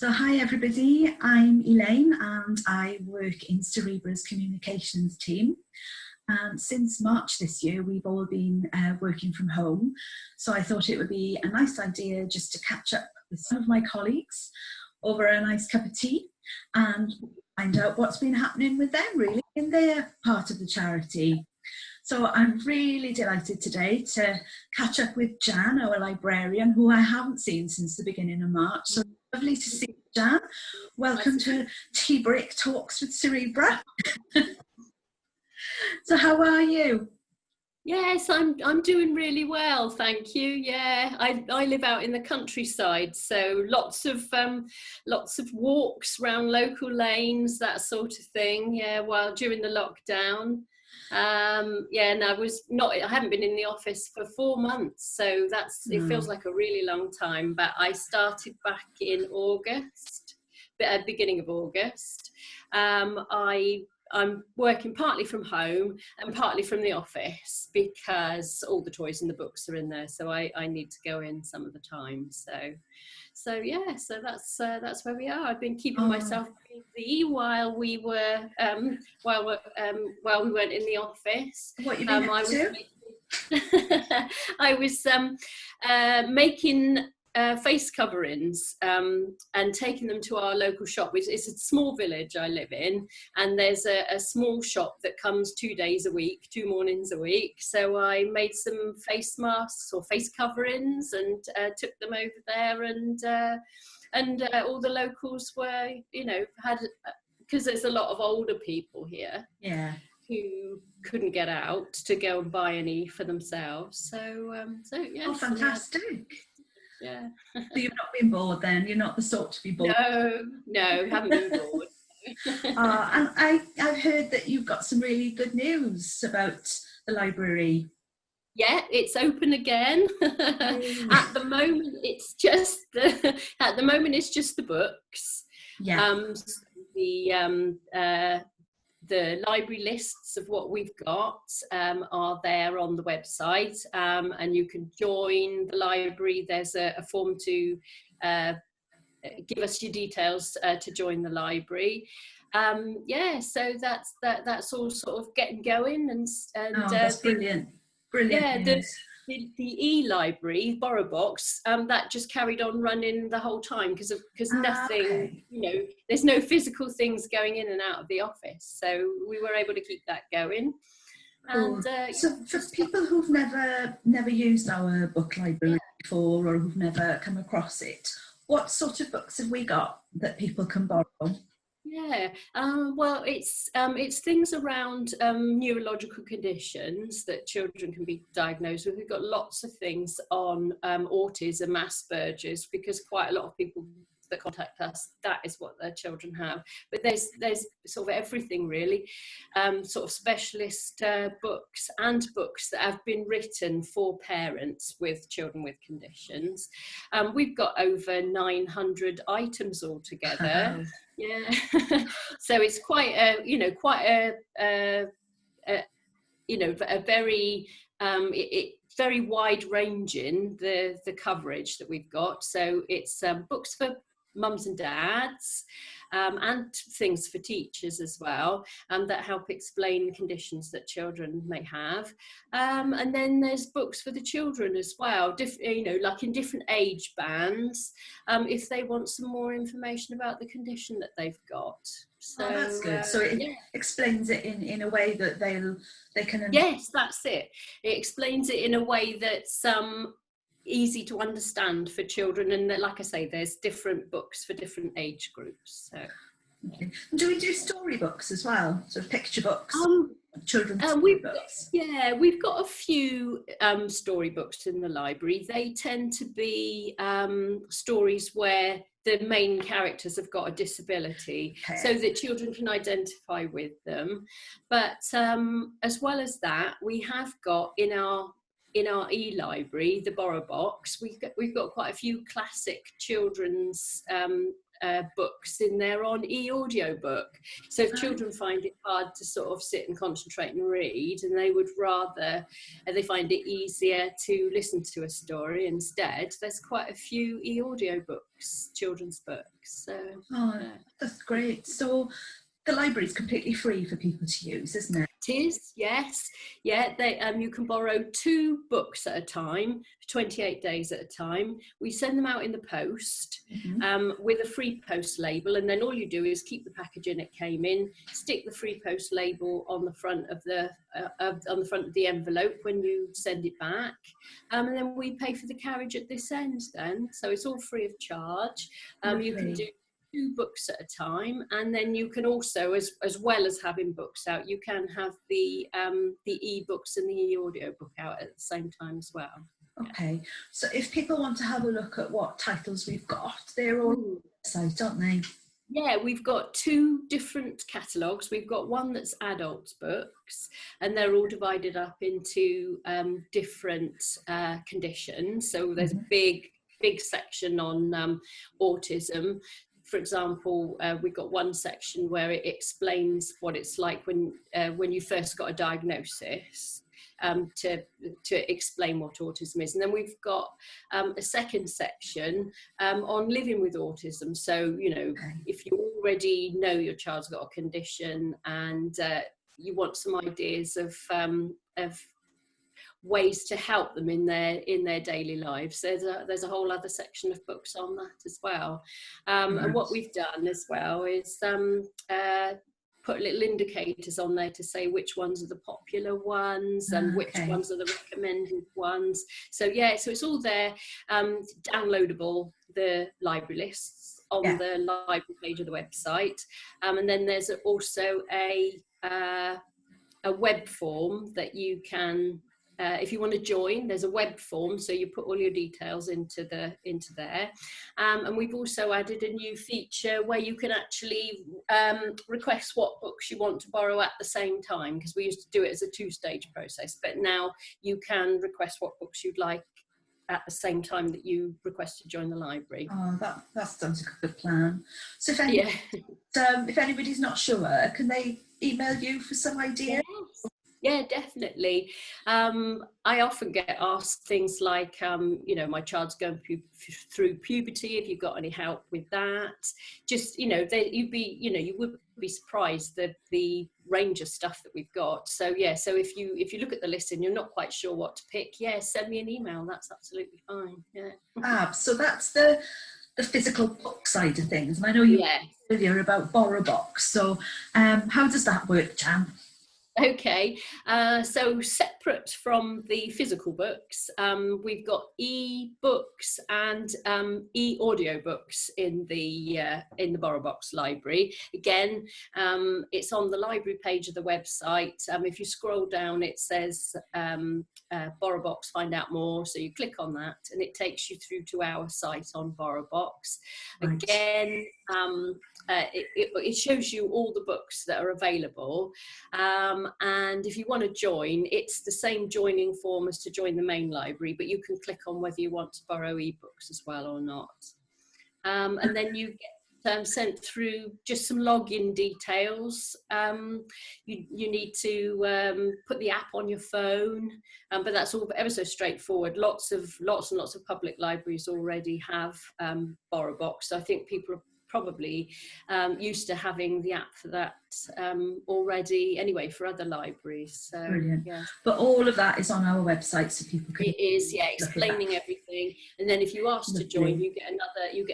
So hi everybody, I'm Elaine and I work in Cerebra's communications team. And since March this year, we've all been working from home. So I thought it would be a nice idea just to catch up with some of my colleagues over a nice cup of tea and find out what's been happening with them really in their part of the charity. So I'm really delighted today to catch up with Jan, our librarian, who I haven't seen since the beginning of March. So lovely to see you, Jan. Welcome to Tea Break Talks with Cerebra. So how are you? Yes, I'm doing really well, thank you. Yeah, I live out in the countryside, so lots of walks around local lanes, that sort of thing. Yeah, while during the lockdown. Yeah, and I haven't been in the office for 4 months, so it feels like a really long time. But I started back in August, beginning of August. I'm working partly from home and partly from the office because all the toys and the books are in there, so I need to go in some of the time. So yeah, so that's where we are. I've been keeping myself busy while we weren't in the office. What you been up to? I was making face coverings and taking them to our local shop. It's a small village I live in, and there's a small shop that comes 2 days a week, 2 mornings a week. So I made some face masks or face coverings and took them over there, and all the locals were, because there's a lot of older people here. Yeah. Who couldn't get out to go and buy any for themselves. So yeah. Oh, fantastic. Yeah. So you've not been bored then? You're not the sort to be bored? No, haven't been bored. And I've heard that you've got some really good news about the library. Yeah, it's open again. At the moment, it's just the books. Yeah. The library lists of what we've got are there on the website, and you can join the library. There's a form to give us your details to join the library. Yeah, so that's all sort of getting going, and that's brilliant. Brilliant. Yeah, the e-library borrow box that just carried on running the whole time because nothing, okay. There's no physical things going in and out of the office, so we were able to keep that going. Cool. And so for people who've never used our book library before, or who've never come across it, what sort of books have we got that people can borrow? Yeah, well, it's things around neurological conditions that children can be diagnosed with. We've got lots of things on autism, Asperger's, because quite a lot of people that contact us, that is what their children have. But there's sort of everything really, sort of specialist books and books that have been written for parents with children with conditions. We've got over 900 items altogether. Yeah, so it's quite a very very wide ranging the coverage that we've got. So it's books for mums and dads, and things for teachers as well, that help explain conditions that children may have. And then there's books for the children as well, like in different age bands, if they want some more information about the condition that they've got. So that's good. So it explains it in a way that they can. Yes, that's it. It explains it in a way that's easy to understand for children, and like I say, there's different books for different age groups. So. Okay. Do we do storybooks as well? So picture books, children's storybooks? We've got a few storybooks in the library. They tend to be stories where the main characters have got a disability, so that children can identify with them. But as well as that, we have got in our in our e-library, the Borrow Box, we've got quite a few classic children's books in there on e-audiobook. So if children find it hard to sort of sit and concentrate and read, and they would rather, they find it easier to listen to a story instead, there's quite a few e-audio books, children's books. So, that's great. So the library is completely free for people to use, isn't it? It is, yes. Yeah, you can borrow 2 books at a time, 28 days at a time. We send them out in the post with a free post label, and then all you do is keep the packaging it came in, stick the free post label on the front of the envelope when you send it back, and then we pay for the carriage at this end then. So it's all free of charge. You can do 2 books at a time, and then you can also, as well as having books out, you can have the e-books and the e-audio book out at the same time as well. Okay, so if people want to have a look at what titles we've got, they're all on the site, aren't they? Yeah, we've got 2 different catalogues. We've got one that's adult books, and they're all divided up into different conditions. So there's a big section on autism. For example, we've got one section where it explains what it's like when you first got a diagnosis, to explain what autism is. And then we've got a second section on living with autism. So, you know, if you already know your child's got a condition and you want some ideas of ways to help them in their daily lives, there's a whole other section of books on that as well. And what we've done as well is put little indicators on there to say which ones are the popular ones and which ones are the recommended ones. So yeah, so it's all there, downloadable, the library lists on the library page of the website, and then there's also a web form that you can, if you want to join, there's a web form, so you put all your details into there. And we've also added a new feature where you can actually request what books you want to borrow at the same time, because we used to do it as a 2-stage process, but now you can request what books you'd like at the same time that you request to join the library. Oh, that sounds like a good plan. So if anybody's not sure, can they email you for some ideas? Yes. Yeah, definitely. I often get asked things like, you know, my child's going through puberty. Have you got any help with that? Just, you know, you would be surprised the range of stuff that we've got. So yeah, so if you look at the list and you're not quite sure what to pick, send me an email. That's absolutely fine. Yeah. So that's the physical book side of things. And I know you talked earlier about Borrow Box. So how does that work, Jan? Okay, so separate from the physical books, we've got e-books and e-audio books in the Borrow Box library. Again, it's on the library page of the website. If you scroll down, it says Borrow Box, find out more. So you click on that, and it takes you through to our site on Borrow Box. Right. Again, it shows you all the books that are available, and if you want to join, it's the same joining form as to join the main library, but you can click on whether you want to borrow ebooks as well or not, and then you get sent through just some login details. You need to put the app on your phone, but that's all ever so straightforward. Lots and lots of public libraries already have Borrow Box, so I think people are probably used to having the app for that already anyway for other libraries. So, brilliant. Yeah. But all of that is on our website, so people can. It is, yeah, explaining everything. And then if you ask to join, you get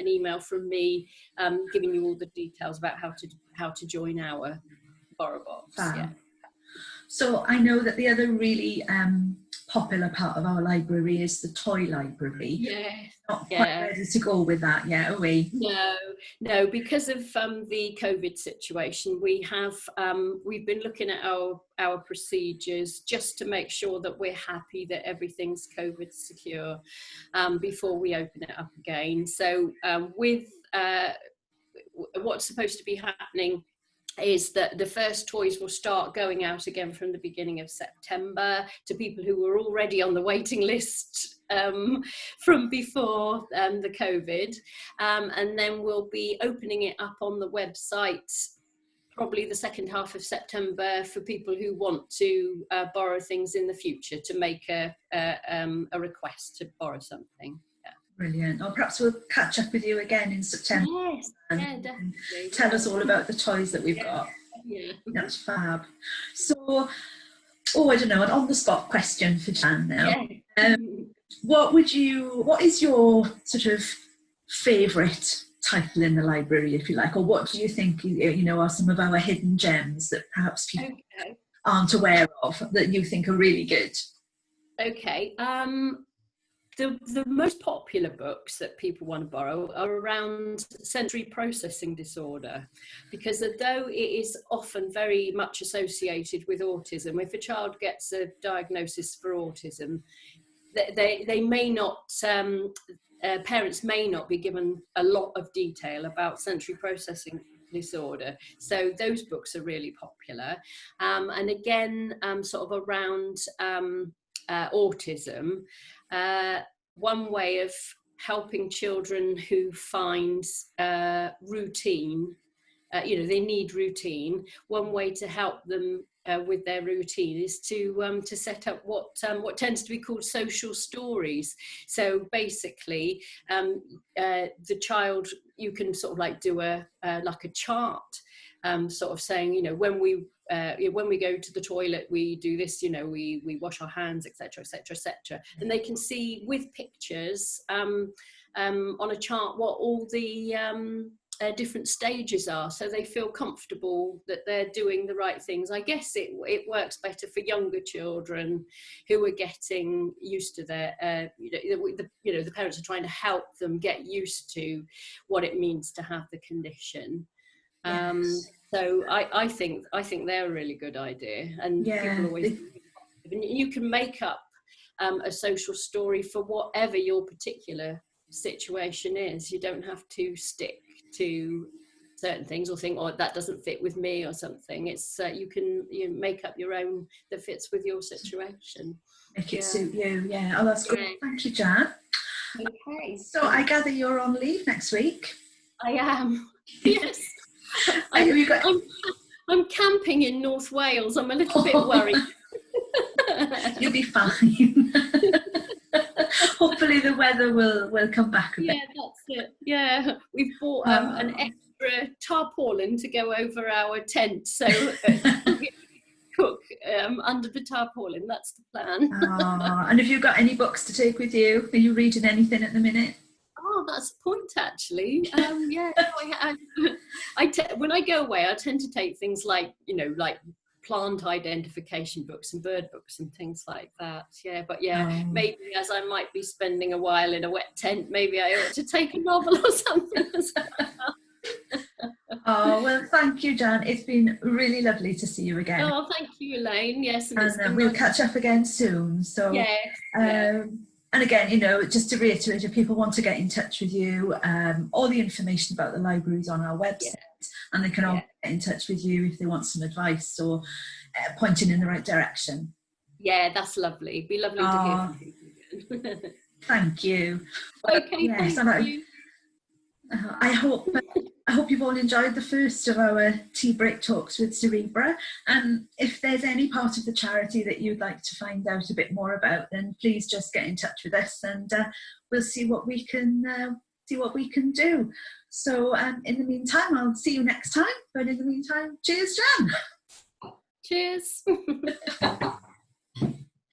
an email from me giving you all the details about how to join our Borrow Box. Yeah. So I know that the other really popular part of our library is the toy library. Yeah. Not quite ready to go with that yet, are we? No, because of the COVID situation, we've been looking at our procedures just to make sure that we're happy that everything's COVID secure before we open it up again. So with what's supposed to be happening is that the first toys will start going out again from the beginning of September to people who were already on the waiting list from before the COVID. And then we'll be opening it up on the website probably the second half of September for people who want to borrow things in the future, to make a request to borrow something. Brilliant. Or perhaps we'll catch up with you again in September. Yes, yeah, definitely. Tell us all about the toys that we've got. Yeah. That's fab. So, I don't know, an on-the-spot question for Jan now. Yeah. What is your sort of favourite title in the library, if you like, or what do you think, are some of our hidden gems that perhaps people aren't aware of that you think are really good? Okay. The most popular books that people want to borrow are around sensory processing disorder, because although it is often very much associated with autism, if a child gets a diagnosis for autism, they may not, parents may not be given a lot of detail about sensory processing disorder. So those books are really popular. And again, sort of around autism, one way of helping children who find routine, they need routine. One way to help them with their routine is to set up what tends to be called social stories. So basically, the child, you can sort of like do like a chart, sort of saying, when we go to the toilet, we do this, we wash our hands, etc., etc., etc. And they can see with pictures on a chart what all the different stages are, so they feel comfortable that they're doing the right things. I guess it works better for younger children who are getting used to their, the parents are trying to help them get used to what it means to have the condition. Yes. So I think they're a really good idea, and people always, you can make up a social story for whatever your particular situation is. You don't have to stick to certain things or think, that doesn't fit with me or something. It's you can make up your own that fits with your situation. Make it suit you. Yeah. Oh, that's great. Thank you, Jan. Okay. So I gather you're on leave next week. I am. Yes. I'm camping in North Wales. I'm a little bit worried. You'll be fine. Hopefully the weather will come back a bit. Yeah, that's it. Yeah, we've bought an extra tarpaulin to go over our tent, so cook under the tarpaulin. That's the plan. And have you got any books to take with you? Are you reading anything at the minute? Oh, that's the point, actually. When I go away, I tend to take things like, like plant identification books and bird books and things like that. Maybe as I might be spending a while in a wet tent, maybe I ought to take a novel or something as well. Oh, well, thank you, Jan. It's been really lovely to see you again. Oh, thank you, Elaine. Yes, and we'll catch up again soon. So, and again, just to reiterate, if people want to get in touch with you, all the information about the library is on our website, and they can all get in touch with you if they want some advice or pointing in the right direction. Yeah, that's lovely. It'd be lovely to hear from you. Thank you. Okay, thank you. I hope you've all enjoyed the first of our tea break talks with Cerebra, and if there's any part of the charity that you'd like to find out a bit more about, then please just get in touch with us, and we'll see what we can do. So in the meantime, I'll see you next time, but in the meantime, cheers, Jan. Cheers.